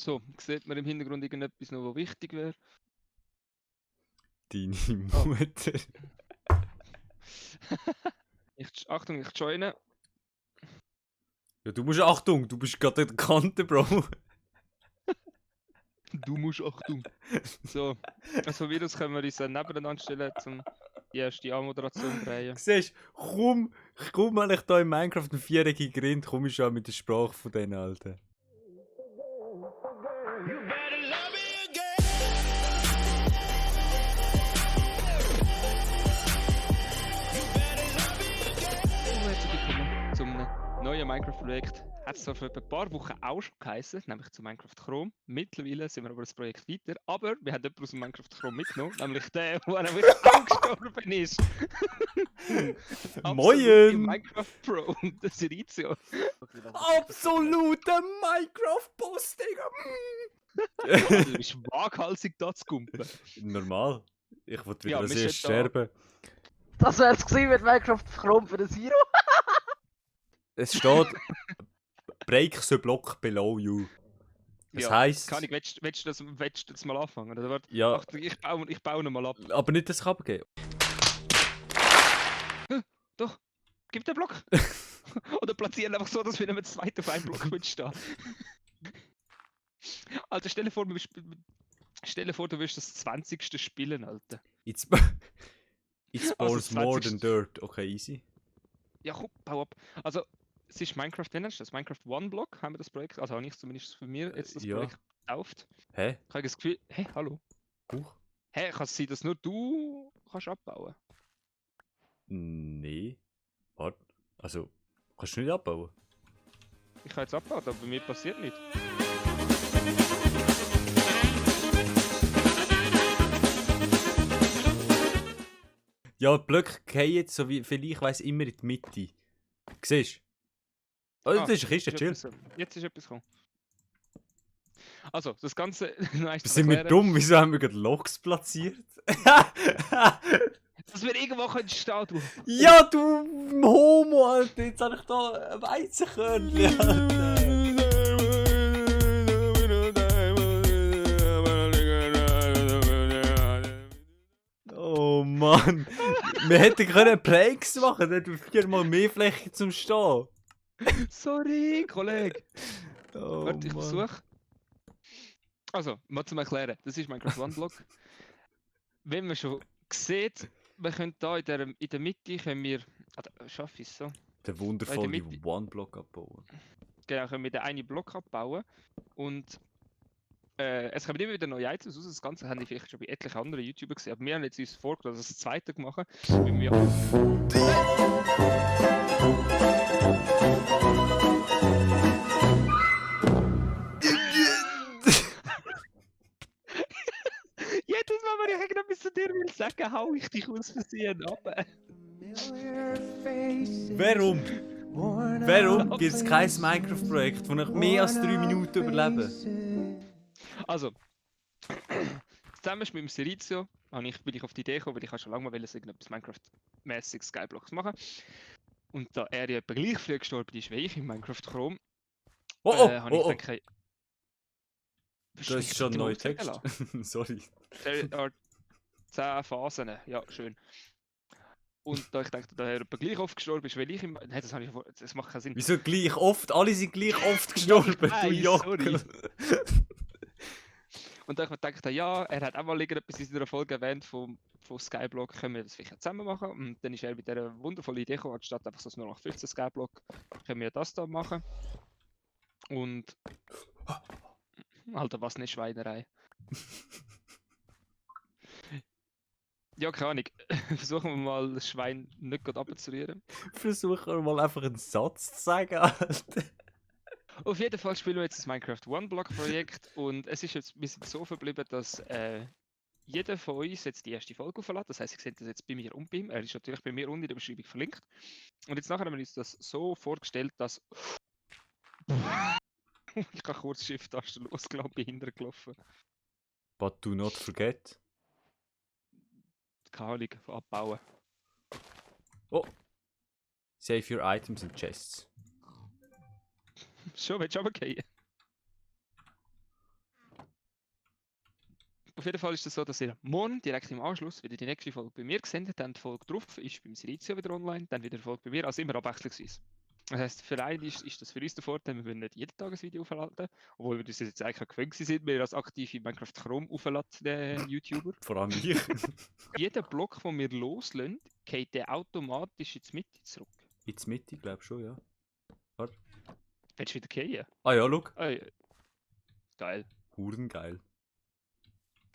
So, sieht man im Hintergrund irgendetwas noch, was wichtig wäre? Deine Oh. Mutter. Achtung, ich joine. Ja, du musst Achtung, du bist gerade in der Kante, Bro. Du musst Achtung. So, also Virus können wir uns nebeneinander stellen, um die erste Anmoderation zu drehen. Siehst du, kaum wenn ich da in Minecraft einen 4-jährigen Rind, komme ich schon mit der Sprache von denen, Alter. Herzlich willkommen zum neuen Minecraft-Projekt. Hat es zwar vor ein paar Wochen auch schon geheißen, nämlich zu Minecraft Chrome. Mittlerweile sind wir aber das Projekt weiter, aber wir haben jemanden aus dem Minecraft Chrome mitgenommen, nämlich der, der wirklich auch gestorben ist. Absolute Moin! Minecraft Pro, der Serizio. Absoluter Minecraft-Boss, Digga! Also, du bist waghalsig da zu kumpen. Normal. Ich wollte wieder Ja, als wir erstes sind da. sterben. Das wär's gewesen mit Minecraft Chrome für den Zero. Es steht Break the block below you. Das heisst. Kann ich, willst du das mal anfangen? Oder warte, Ja. Achtung, ich baue ihn mal ab. Aber nicht das Kabel geben. Doch, gib den Block. Oder platzieren einfach so, dass wir nicht mehr zweit auf einem Block stehen. Alter, stell dir vor, du wirst das 20. spielen, Alter. It's spawns more than 20. dirt. Okay, easy. Ja, komm, bau ab. Also, es ist Minecraft, wie nennst du das? Minecraft One Block haben wir das Projekt, also habe ich zumindest für mich jetzt das Ja. Projekt getauft. Hä? Ich habe das Gefühl, hä, hallo? Huch? Hä, kann es sein, dass nur du kannst abbauen? Nee. Warte. Also, kannst du nicht abbauen? Ich kann jetzt abbauen, aber bei mir passiert nichts. Ja, die Blöcke gehen jetzt, so wie viel ich weiss, immer in die Mitte. Siehst du? Oh, das ist eine Kiste, chill. Jetzt ist etwas gekommen. Also, das Ganze noch eins zu Sind wir erklären. dumm? Wieso haben wir gerade Loks platziert? Dass wir irgendwo können stehen, du. Ja, du Homo, Alter. Jetzt habe ich da ein Weizenkörnchen, Alter. Oh Mann. Wir hätten können Pranks machen, dann hätten wir 4-mal mehr Fläche zum Stehen. Sorry, Kollege. Oh, Warte, ich Mann. versuche. Also, mal zum Erklären. Das ist Minecraft One Block. Wenn man schon sieht, wir können da in der Mitte, können wir... schaffe ich es so? Der wundervolle Mitte. One-Block abbauen. Genau, können wir den einen Block abbauen. Und es kommen immer wieder neue Items raus. Das Ganze haben die vielleicht schon bei etlichen anderen YouTubern gesehen. Aber wir haben jetzt uns vorgenommen, das zweite machen. Weil wir jedes Mal, wenn ich irgendetwas zu dir will sagen, hau ich dich aus Versehen ab. Warum? Warum gibt es kein Minecraft-Projekt, das nach mehr als 3 Minuten überleben? Also, zusammen mit dem Serizio bin ich auf die Idee gekommen, weil ich schon lange mal irgendetwas Minecraft-mäßiges Skyblocks machen. Und da er ja etwa gleich früh gestorben ist wie ich in Minecraft Chrome, habe ich gedacht, Das ist schon ein neuer Text. Sorry. There are 10 Phasen, ja, schön. Und da ich dachte, da er etwa gleich oft gestorben ist wie ich im... Nein, das macht keinen Sinn. Wieso gleich oft? Alle sind gleich oft gestorben, du Jockel. Und dann dachte ich, ja, er hat auch mal irgendetwas in seiner Folge erwähnt von Skyblock, können wir das vielleicht zusammen machen. Und dann ist er mit dieser wundervollen Idee gekommen, anstatt einfach so nur noch 15 Skyblock, können wir das da machen. Und... Alter, was eine Schweinerei. Ja, keine Ahnung. Versuchen wir mal das Schwein nicht gerade abzurühren. Versuchen wir mal einfach einen Satz zu sagen, Alter. Auf jeden Fall spielen wir jetzt das Minecraft One Block Projekt und es ist jetzt ein bisschen so verblieben, dass jeder von uns jetzt die erste Folge auflädt. Das heisst, ihr seht das jetzt bei mir und bei ihm. Er ist natürlich bei mir unten in der Beschreibung verlinkt. Und jetzt nachher haben wir uns das so vorgestellt, dass... ich habe kurz Shift-Taste losgelassen, bin hintergelaufen. But do not forget. Keine Ahnung, abbauen. Oh. Save your items and chests. Schon, willst du runtergehen? Auf jeden Fall ist es so, dass ihr morgen direkt im Anschluss wieder die nächste Folge bei mir sendet, dann die Folge drauf ist beim Silizio wieder online, dann wieder eine Folge bei mir, also immer abwechslungsweise. Das heisst, für einen ist das für uns der Vorteil, wir müssen nicht jeden Tag ein Video aufladen, obwohl wir das jetzt eigentlich auch gewöhnt sind, wir als aktive Minecraft Chrome aufladen, YouTuber. Vor allem ich. Jeder Block, den wir loslösen, geht der automatisch in die Mitte zurück. In die Mitte, glaube ich schon, ja. Willst du wieder gehen? Ah ja, schau. Geil. Hurengeil.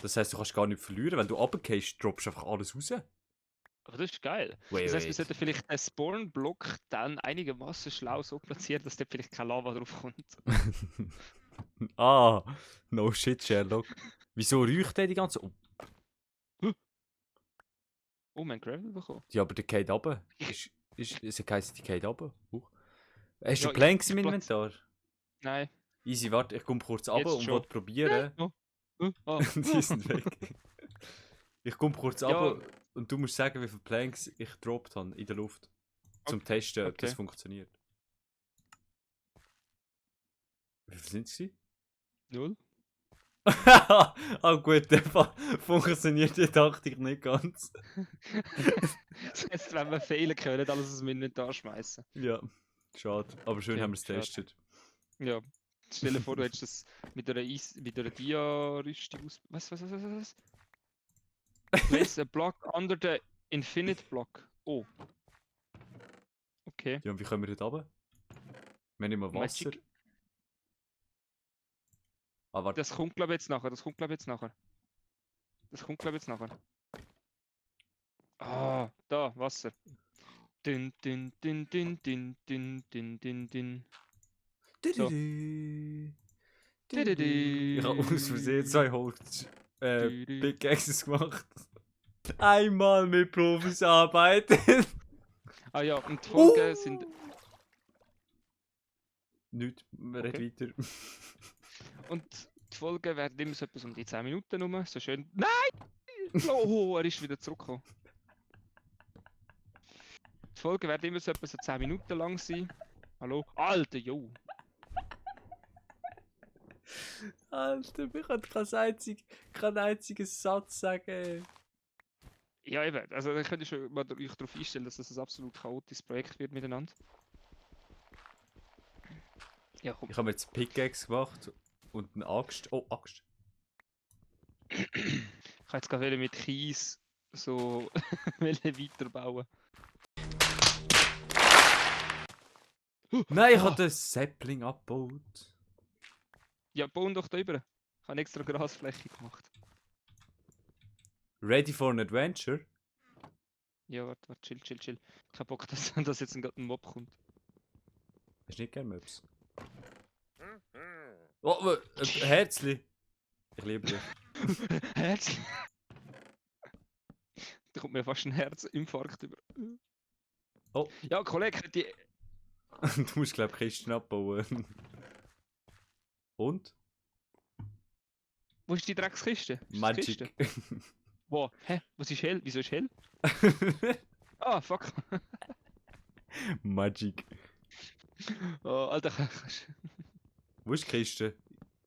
Das heisst, du kannst gar nicht verlieren. Wenn du runtergehst, droppst du einfach alles raus. Aber das ist geil. Wait, Das heisst, wir wait. sollten vielleicht den Spawn-Block dann einigermaßen schlau so platzieren, dass dort vielleicht keine Lava drauf kommt. Ah, no shit, Sherlock. Wieso räucht der die ganze... Oh, Oh, mein Gravel bekommen. ja, aber der geht runter. Es heisst, die geht runter. Hast Ja, du Planks ich im platz- Inventar? Nein. Easy, warte, ich komme kurz runter Jetzt und schon. will probieren. Ah. Die sind weg. Ich komme kurz Ja. runter und du musst sagen, wie viele Planks ich gedroppt habe in der Luft. Zum Testen, ob das okay. funktioniert. Wie viel sind es? 0. Ah gut, der funktioniert die Taktik nicht ganz. Das heisst, wenn wir fehlen können, nicht alles aus dem Inventar schmeißen. Ja, schade. Aber schön Okay, haben wir es schade. getestet. Ja. Stell dir vor, du hättest das mit einer Dia-Rüstung aus. Was? Place a block under the infinite block. Oh. Okay. Ja, und wie kommen wir dort runter? Wir haben immer Wasser. Magic. Ah, warte. Das kommt glaube ich jetzt nachher. Ah, da, Wasser. Din. So. Ich habe aus Versehen 2 Holz Dü-dü. Pickaxes gemacht. Einmal mit Profis arbeiten. Ah ja, und die Folgen sind. Nicht, red Okay. weiter. Und die Folgen werden immer so etwas um die 10 Minuten rum. So schön. Nein! Oh, er ist wieder zurückgekommen. Die Folgen werden immer so etwas so 10 Minuten lang sein. Hallo? Alter, jo! Alter, ich kann keinen einzigen Satz sagen. Ja, eben. Also, da könnt ihr schon mal euch darauf einstellen, dass das ein absolut chaotisches Projekt wird miteinander. Ja, komm. Ich habe jetzt Pickaxe gemacht und eine Axt. Oh, Axt. Ich kann jetzt gerade mit Kies so weiterbauen. Nein, ich Ah. habe den Sapling abgebaut. Ja, bauen doch da rüber. Ich habe extra Grasfläche gemacht. Ready for an adventure? Ja, warte, chill. Kein Bock, dass jetzt gerade ein Mob kommt. Hast du nicht gerne Möps? Oh, Herzli. Ich liebe dich. Herz. Da kommt mir fast ein Herzinfarkt über. Oh. Ja, Kollege, die. Du musst, glaube ich, Kisten abbauen. Und? Wo ist die Dreckskiste? Ist das die Magic. Kiste? Wo? Hä? Was ist hell? Wieso ist hell? Ah, fuck. Magic. Oh, Alter. Wo ist die Kiste?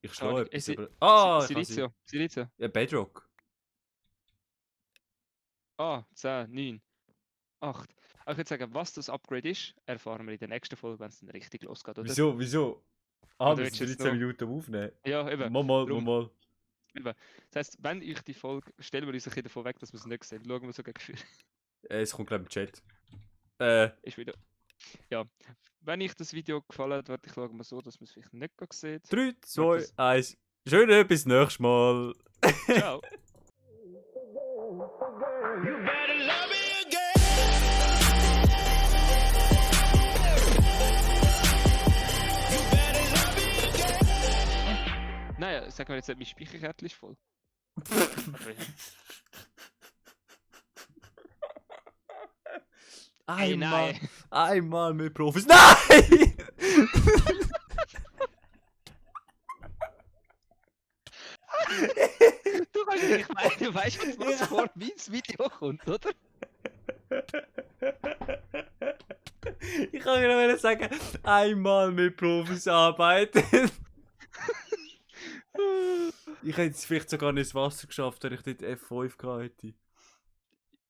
Ich Keine schlage Ahnung. etwas Si- über... Ah, ich kann sie... Silizio. Ja, Bedrock. Ah, 10, 9, 8. Ich würde sagen, was das Upgrade ist, erfahren wir in der nächsten Folge, wenn es dann richtig losgeht, oder? Wieso? Ah, Oder wir willst sind du jetzt 13 noch- Minuten am Aufnehmen. Ja, eben. Mal. Das heisst, wenn ich die Folge, stellen wir uns ein bisschen davon weg, dass wir es nicht sehen. Schauen wir so gegen Gefühl. Es kommt, glaube ich, im Chat. Ist wieder. Ja. Wenn euch das Video gefallen hat, werde ich schauen wir so, dass man es vielleicht nicht gerade sieht. 3, 2, 1. Schöne, bis nächstes Mal. Ciao. Naja, sag mal jetzt, mein Speicherkärtchen ist voll. Ey, nein. Einmal mit Profis. Nein! Du kannst nicht meinen, du weißt jetzt, was vor meins Video kommt, oder? Ich kann nur sagen, einmal mit Profis arbeiten. Ich hätte es vielleicht sogar nicht ins Wasser geschafft, wenn ich dort F5 gehabt hätte.